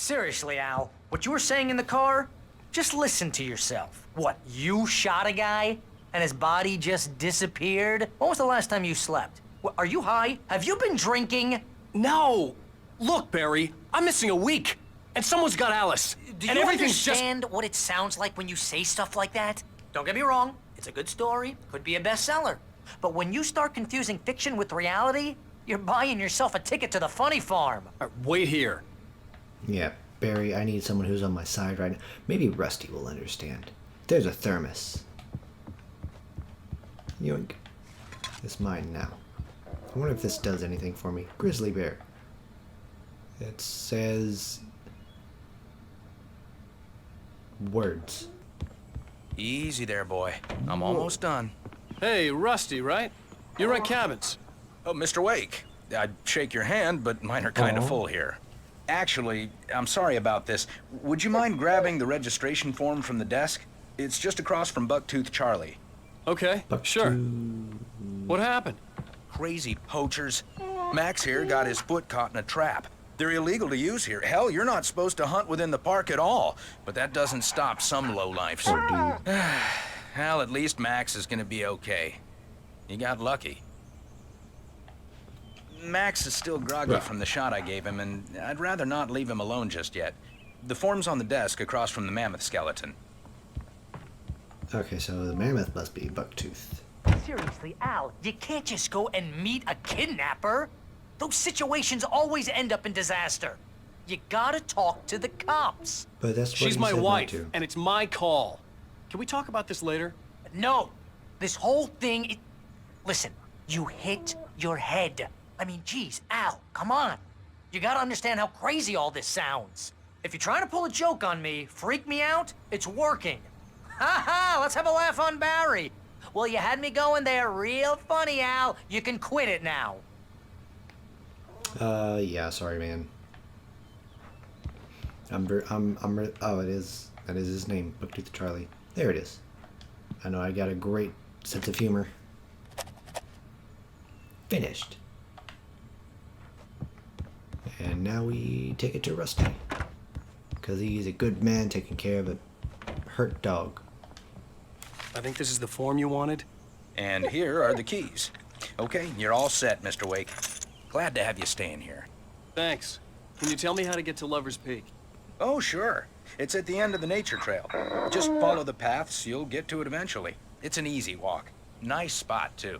Seriously, Al, what you were saying in the car? Just listen to yourself. What, you shot a guy and his body just disappeared? When was the last time you slept? What, are you high? Have you been drinking? No! Look, Barry, I'm missing a week, and someone's got Alice. Do and you everything's understand what it sounds like when you say stuff like that? Don't get me wrong, it's a good story, could be a bestseller. But when you start confusing fiction with reality, you're buying yourself a ticket to the funny farm. Wait here. Yeah, Barry, I need someone who's on my side right now. Maybe Rusty will understand. There's a thermos. Yoink. It's mine now. I wonder if this does anything for me. Grizzly bear. It says... words. Easy there, boy. I'm almost done. Hey, Rusty, right? You rent cabins. Oh, Mr. Wake. I'd shake your hand, but mine are kind of Aw. full here. Actually, I'm sorry about this. Would you mind grabbing the registration form from the desk? It's just across from Bucktooth Charlie. Okay, sure. What happened? Crazy poachers. Max here got his foot caught in a trap. They're illegal to use here. Hell, you're not supposed to hunt within the park at all. But that doesn't stop some lowlifes. Oh, dude. Hell, at least Max is gonna be okay. He got lucky. Max is still groggy from the shot I gave him, and I'd rather not leave him alone just yet. The form's on the desk across from the mammoth skeleton. Okay, so the mammoth must be Bucktooth. Seriously, Al, you can't just go and meet a kidnapper. Those situations always end up in disaster. You gotta talk to the cops. But that's what She's he my said not wife, to. and it's my call. Can we talk about this later? No, this whole thing, listen, you hit your head. I mean, geez, Al, come on. You gotta understand how crazy all this sounds. If you're trying to pull a joke on me, freak me out, it's working. Ha ha, let's have a laugh on Barry. Well, you had me going there real funny, Al. You can quit it now. Yeah, sorry, man. Oh, it is. That is his name, Bucktooth Charlie. There it is. I know, I got a great sense of humor. Finished. And now we take it to Rusty. Because he's a good man taking care of a hurt dog. I think this is the form you wanted. And here are the keys. Okay, you're all set, Mr. Wake. Glad to have you staying here. Thanks. Can you tell me how to get to Lover's Peak? Oh, sure. It's at the end of the nature trail. Just follow the paths, you'll get to it eventually. It's an easy walk. Nice spot, too.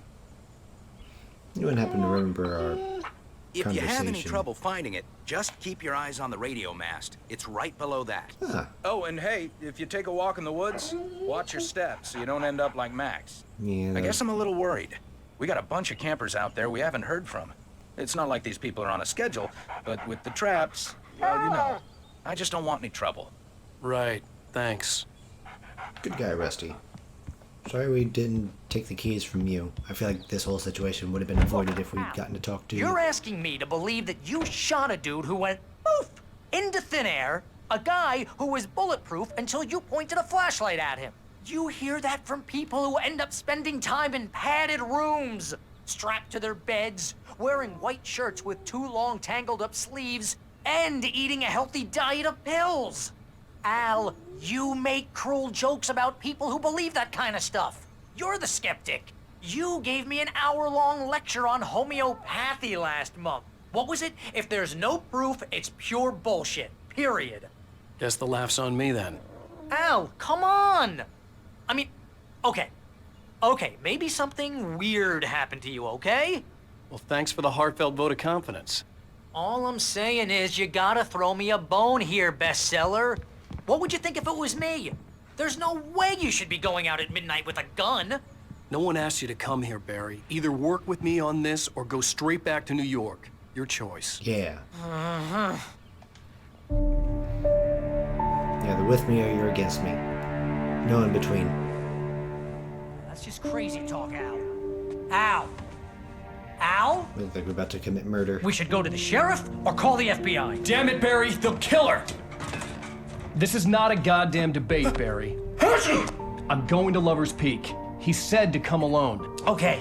You wouldn't happen to remember our If you have any conversation. trouble finding it, just keep your eyes on the radio mast. It's right below that. Ah, Oh, and hey, if you take a walk in the woods, watch your steps so you don't end up like Max. yeah. I guess I'm a little worried. We got a bunch of campers out there we haven't heard from. It's not like these people are on a schedule, but with the traps, well, you know, I just don't want any trouble. Right, thanks. Good guy, Rusty. Sorry we didn't take the keys from you. I feel like this whole situation would have been avoided if we'd gotten to talk to you. You're asking me to believe that you shot a dude who went poof into thin air, a guy who was bulletproof until you pointed a flashlight at him. You hear that from people who end up spending time in padded rooms, strapped to their beds, wearing white shirts with too long tangled up sleeves, and eating a healthy diet of pills. Al, you make cruel jokes about people who believe that kind of stuff. You're the skeptic. You gave me an hour-long lecture on homeopathy last month. What was it? If there's no proof, it's pure bullshit. Period. Guess the laugh's on me then. Al, come on! I mean, okay. Okay, maybe something weird happened to you, okay? Well, thanks for the heartfelt vote of confidence. All I'm saying is you gotta throw me a bone here, bestseller. What would you think if it was me? There's no way you should be going out at midnight with a gun. No one asked you to come here, Barry. Either work with me on this or go straight back to New York. Your choice. Yeah. Yeah, they're with me or you're against me. No in between. That's just crazy talk, Al. Al? Al? We look like we're about to commit murder. We should go to the sheriff or call the FBI. Damn it, Barry! They'll kill her! This is not a goddamn debate, Barry. I'm going to Lover's Peak. He said to come alone. Okay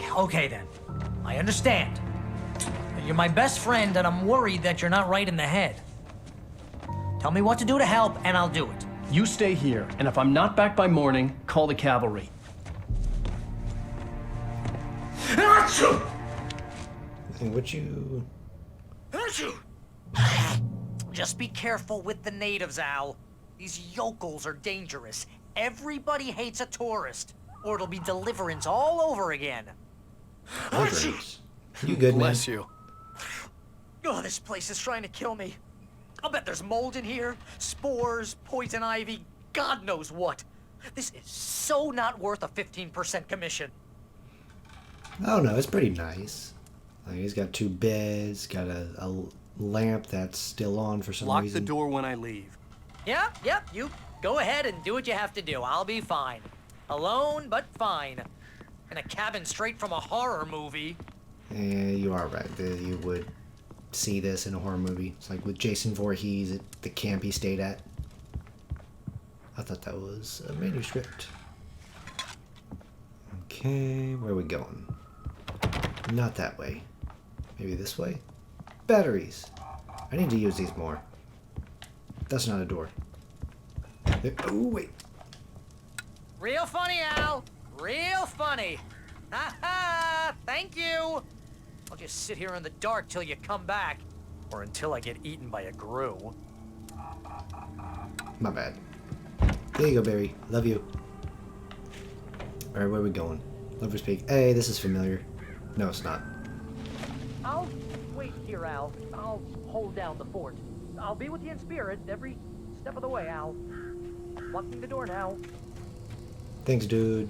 then. I understand. You're my best friend, and I'm worried that you're not right in the head. Tell me what to do to help, and I'll do it. You stay here, and if I'm not back by morning, call the cavalry. And what you... Just be careful with the natives, Al. These yokels are dangerous. Everybody hates a tourist, or it'll be Deliverance all over again. Deliverance. You good, man? Bless you. Oh, this place is trying to kill me. I'll bet there's mold in here, spores, poison ivy, God knows what. This is so not worth a 15% commission. I don't know, it's pretty nice. Like, he's got 2 beds, got a lamp that's still on for some Lock reason. the door when I leave. Yeah, you go ahead and do what you have to do. I'll be fine. Alone, but fine. In a cabin straight from a horror movie. Yeah, you are right. You would see this in a horror movie. It's like with Jason Voorhees at the camp he stayed at. I thought that was a manuscript. Okay, where are we going? Not that way. Maybe this way? Batteries. I need to use these more. That's not a door. Oh, wait. Real funny, Al. Real funny. Ha ha! Thank you. I'll just sit here in the dark till you come back. Or until I get eaten by a grue. My bad. There you go, Barry. Love you. Alright, where are we going? Lover's Peak. Hey, this is familiar. No, it's not. I'll wait here, Al. I'll hold down the fort. I'll be with you in spirit every step of the way, Al. Locking the door now. Thanks, dude.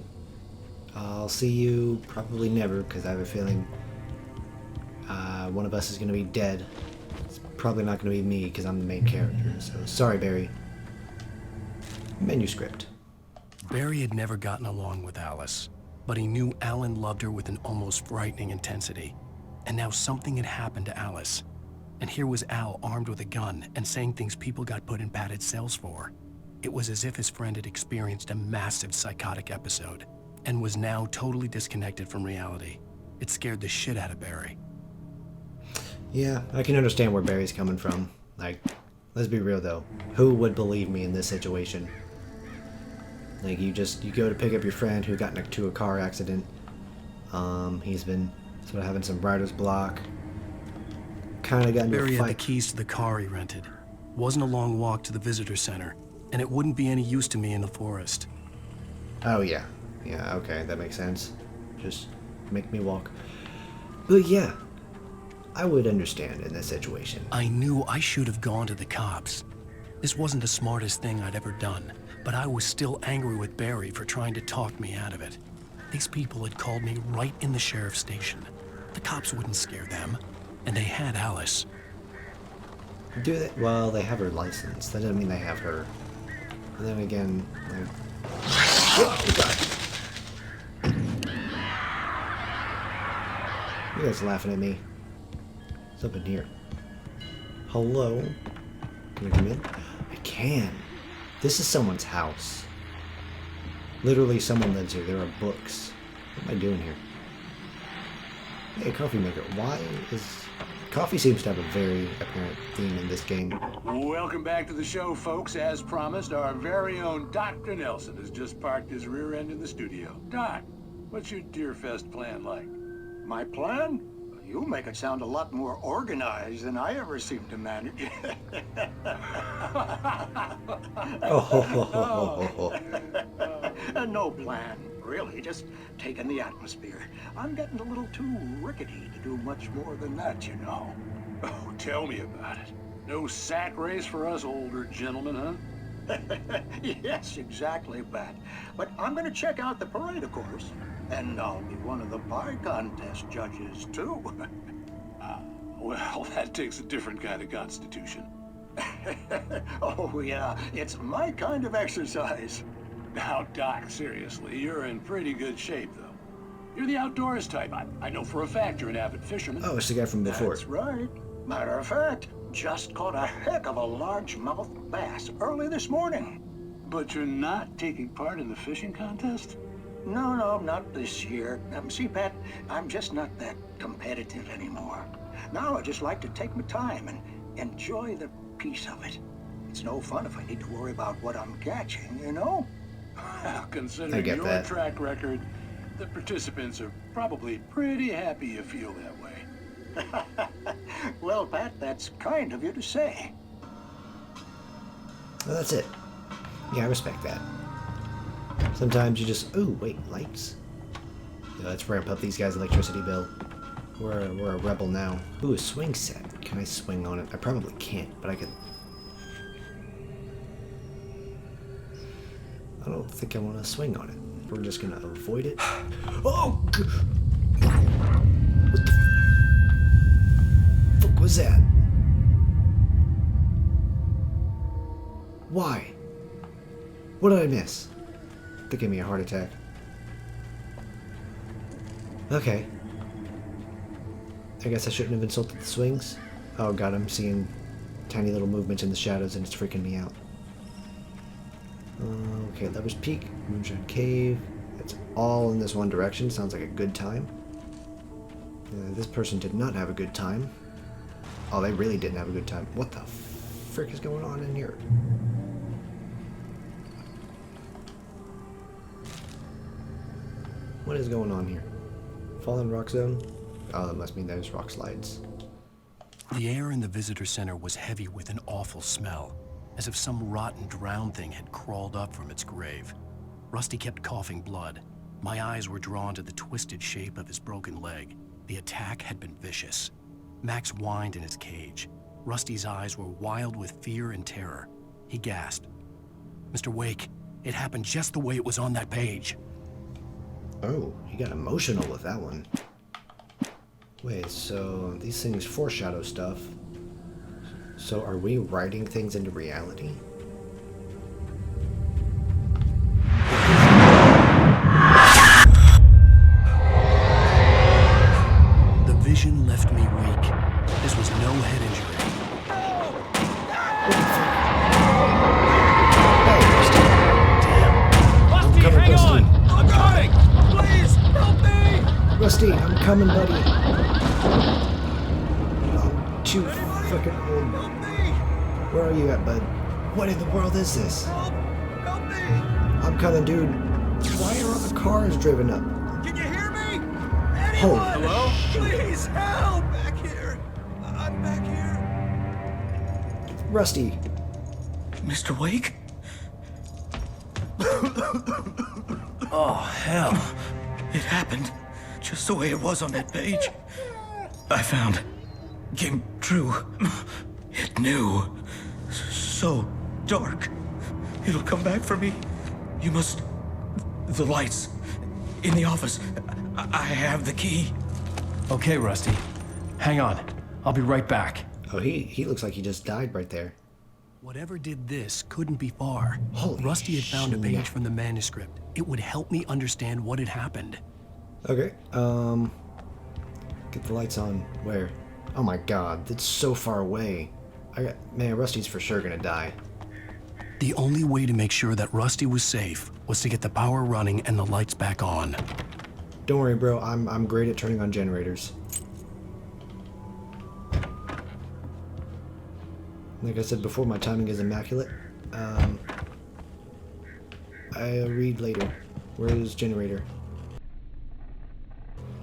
I'll see you probably never, because I have a feeling one of us is going to be dead. It's probably not going to be me, because I'm the main character. So, sorry, Barry. Manuscript. Barry had never gotten along with Alice, but he knew Alan loved her with an almost frightening intensity. And now something had happened to Alice. And here was Al armed with a gun and saying things people got put in padded cells for. It was as if his friend had experienced a massive psychotic episode and was now totally disconnected from reality. It scared the shit out of Barry. Yeah, I can understand where Barry's coming from. Like, let's be real though. Who would believe me in this situation? Like, you go to pick up your friend who got into a car accident. He's been sort of having some writer's block. Kind of got into Barry a had the fight. keys to the car he rented. Wasn't a long walk to the visitor center, and it wouldn't be any use to me in the forest. Oh yeah. Yeah, okay, that makes sense. Just make me walk. But yeah, I would understand in this situation. I knew I should have gone to the cops. This wasn't the smartest thing I'd ever done, but I was still angry with Barry for trying to talk me out of it. These people had called me right in the sheriff's station. The cops wouldn't scare them, and they had Alice. Do they? Well, they have her license. That doesn't mean they have her. And then again, like... Oh, God. You guys laughing at me? What's up in here? Hello? Can I come in? I can. This is someone's house. Literally, someone lives here. There are books. What am I doing here? Hey, coffee maker. Why is... Coffee seems to have a very apparent theme in this game. Welcome back to the show, folks. As promised, our very own Dr. Nelson has just parked his rear end in the studio. Doc, what's your Deerfest plan like? My plan? You make it sound a lot more organized than I ever seem to manage. No plan, really. Just taking the atmosphere. I'm getting a little too rickety to do much more than that, you know. Oh, tell me about it. No sack race for us older gentlemen, huh? Yes, exactly, Bat. But I'm going to check out the parade, of course. And I'll be one of the pie contest judges, too. Well, that takes a different kind of constitution. Oh, yeah. It's my kind of exercise. Now, Doc, seriously, you're in pretty good shape, though. You're the outdoors type. I know for a fact you're an avid fisherman. Oh, it's the guy from before. That's right. Matter of fact, just caught a heck of a largemouth bass early this morning. But you're not taking part in the fishing contest? No, not this year. See, Pat, I'm just not that competitive anymore. Now I just like to take my time and enjoy the peace of it. It's no fun if I need to worry about what I'm catching, you know? Considering I get your that. track record, the participants are probably pretty happy you feel that way. Well, Pat, that's kind of you to say. Well, that's it. Yeah, I respect that. Sometimes you just... Ooh, wait, lights? Yeah, let's ramp up these guys' electricity bill. We're a rebel now. Ooh, a swing set. Can I swing on it? I probably can't, but I can... I don't think I want to swing on it. We're just gonna avoid it. Oh! What the fuck was that? Why? What did I miss? That gave me a heart attack. Okay. I guess I shouldn't have insulted the swings. Oh god, I'm seeing tiny little movements in the shadows and it's freaking me out. Okay, Lover's Peak, Moonshine Cave. It's all in this one direction. Sounds like a good time. This person did not have a good time. Oh, they really didn't have a good time. What the frick is going on in here? What is going on here? Fallen rock zone? Oh, that must mean there's rock slides. The air in the visitor center was heavy with an awful smell, as if some rotten drowned thing had crawled up from its grave. Rusty kept coughing blood. My eyes were drawn to the twisted shape of his broken leg. The attack had been vicious. Max whined in his cage. Rusty's eyes were wild with fear and terror. He gasped. "Mr. Wake, it happened just the way it was on that page." Oh, he got emotional with that one. Wait, so these things foreshadow stuff. So are we writing things into reality? The vision left me weak. This was no head injury. Rusty, coming, hang Rusty. on! I'm coming! Please, help me! Rusty, I'm coming, buddy. I'm too fucking old. Help me! Where are you at, bud? What in the world is this? Help! Help me! I'm coming, dude. Why are all the cars driven up? Can you hear me? Holy Anyone? Hello? Please help! Back here. I'm back here. Rusty. Mr. Wake? Oh, hell. It happened just the way it was on that page. I found. Came true. It knew. So dark. It'll come back for me. You must. The lights. In the office. I have the key. Okay, Rusty. Hang on. I'll be right back. Oh, he looks like he just died right there. Whatever did this couldn't be far. Holy Rusty had found a snap. page from the manuscript. It would help me understand what had happened. Okay, get the lights on. Where? Oh my god, it's so far away. Man, Rusty's for sure gonna die. The only way to make sure that Rusty was safe was to get the power running and the lights back on. Don't worry, bro. I'm great at turning on generators. Like I said before, my timing is immaculate. I'll read later. Where is generator?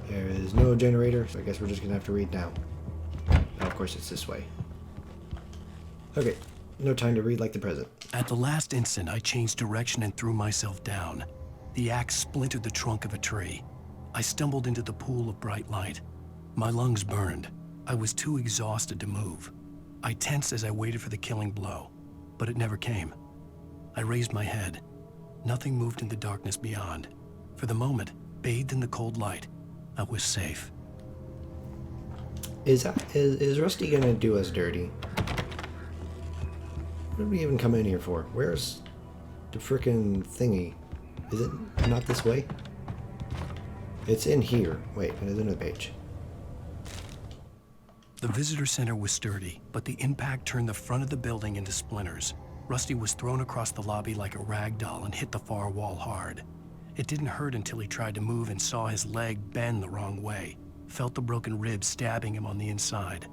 There is no generator, so I guess we're just gonna have to read now. Oh, of course, it's this way. Okay, no time to read like the present. At the last instant, I changed direction and threw myself down. The axe splintered the trunk of a tree. I stumbled into the pool of bright light. My lungs burned. I was too exhausted to move. I tensed as I waited for the killing blow, but it never came. I raised my head. Nothing moved in the darkness beyond. For the moment, bathed in the cold light, I was safe. Is Rusty gonna do us dirty? What did we even come in here for? Where's the frickin' thingy? Is it not this way? It's in here. Wait, there's another page. The visitor center was sturdy, but the impact turned the front of the building into splinters. Rusty was thrown across the lobby like a rag doll and hit the far wall hard. It didn't hurt until he tried to move and saw his leg bend the wrong way, felt the broken ribs stabbing him on the inside.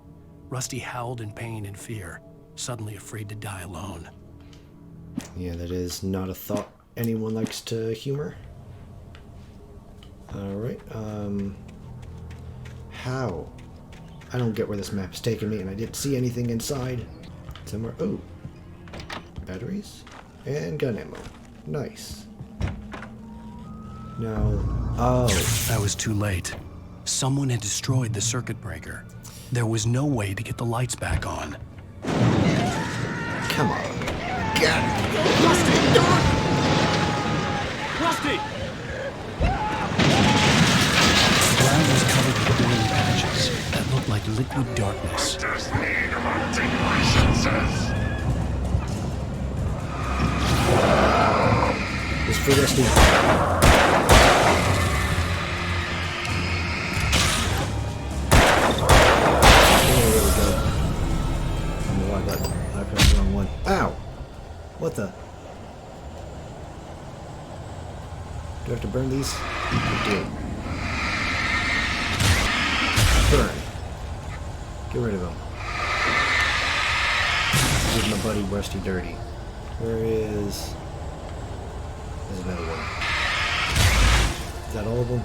Rusty howled in pain and fear. suddenly afraid to die alone. Yeah, that is not a thought anyone likes to humor. Alright, how? I don't get where this map's taking me, and I didn't see anything inside. Somewhere. Oh. Batteries? And gun ammo. Nice. Now. Oh. I was too late. Someone had destroyed the circuit breaker. There was no way to get the lights back on. Come on. God. Rusty! The ground was covered with oily patches that looked like liquid darkness. It's for Rusty. There we go. I don't know why I pressed the wrong one. Ow! What the? Do I have to burn these? I do. Burn. Get rid of them. Give my buddy Rusty dirty. Where is... There's another one. Is that all of them?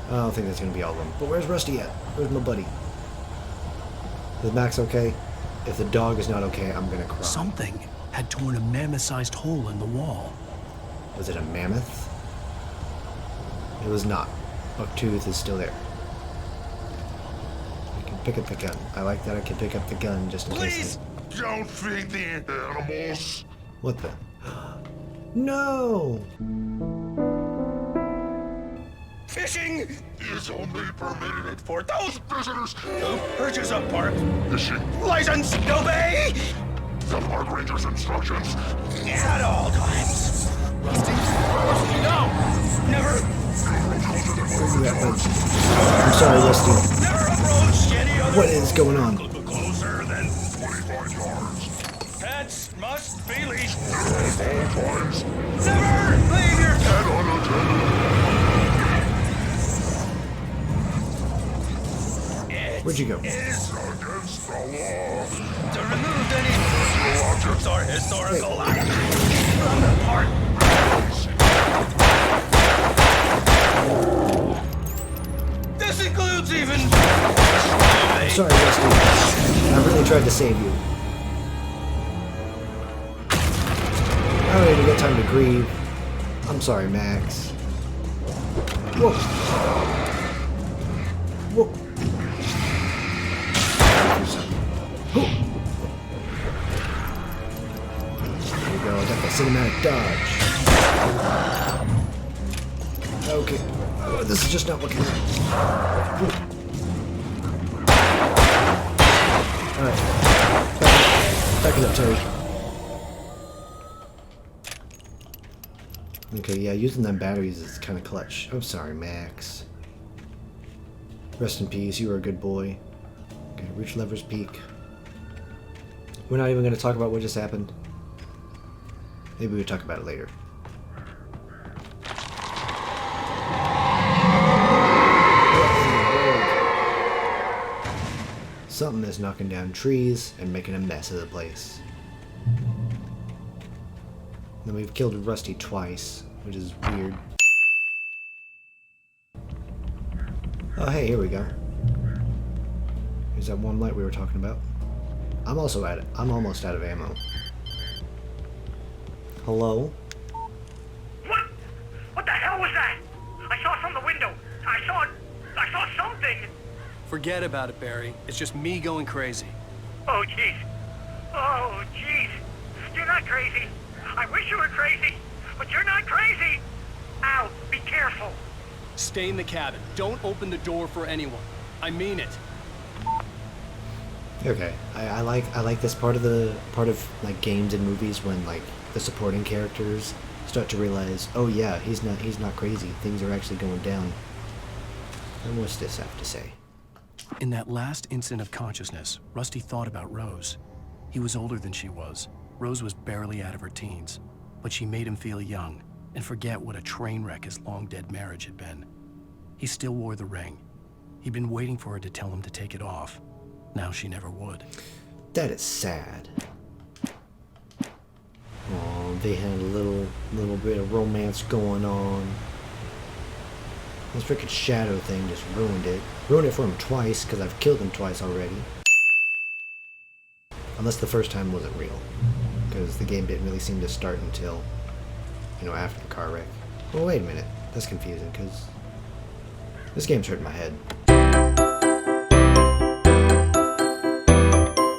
I don't think that's going to be all of them. But where's Rusty at? Where's my buddy? Is Max okay? If the dog is not okay, I'm going to cry. Something had torn a mammoth-sized hole in the wall. Was it a mammoth? It was not. Bucktooth is still there. I can pick up the gun. I like that I can pick up the gun just in case. Please don't feed the animals. What the? No! Fishing Is only permitted for those visitors. who purchase a park Fishing. license to obey The park ranger's instructions. at all times. Rusty? No! Never, Where you at, bud? I'm sorry, Rusty. never approach any other What is going on? closer than 25 yards. pets must be leashed. At all times. Never leave your And unattended. Where'd you go? is Against the law. to remove any objects or historical items from the park. This includes even Sorry, Rusty. I really tried to save you. I don't even get time to grieve. I'm sorry, Max. Whoa. Whoa. There we go, I got the cinematic dodge. Okay. Oh, this is just not looking right. Alright. Back it up, Terry. Okay, yeah, using them batteries is kind of clutch. I'm sorry, Max. Rest in peace, you were a good boy. Okay, reach Lover's Peak. We're not even going to talk about what just happened. Maybe we'll talk about it later. Something is knocking down trees and making a mess of the place. Then we've killed Rusty twice, which is weird. Oh hey, here we go. Here's that one light we were talking about. I'm almost out of ammo. Hello? What? What the hell was that? I saw from the window. I saw something. Forget about it, Barry. It's just me going crazy. Oh, jeez. Oh, jeez. You're not crazy. I wish you were crazy, but you're not crazy. Ow, be careful. Stay in the cabin. Don't open the door for anyone. I mean it. Okay, I like this part of like games and movies when like the supporting characters start to realize, oh yeah, he's not crazy. Things are actually going down. And what's this have to say? In that last instant of consciousness, Rusty thought about Rose. He was older than she was. Rose was barely out of her teens, but she made him feel young and forget what a train wreck his long-dead marriage had been. He still wore the ring. He'd been waiting for her to tell him to take it off. Now she never would. That is sad. Oh, they had a little bit of romance going on. This freaking shadow thing just ruined it. Ruined it for him twice, because I've killed him twice already. Unless the first time wasn't real. Because the game didn't really seem to start until, you know, after the car wreck. Well, wait a minute. That's confusing, because this game's hurting my head.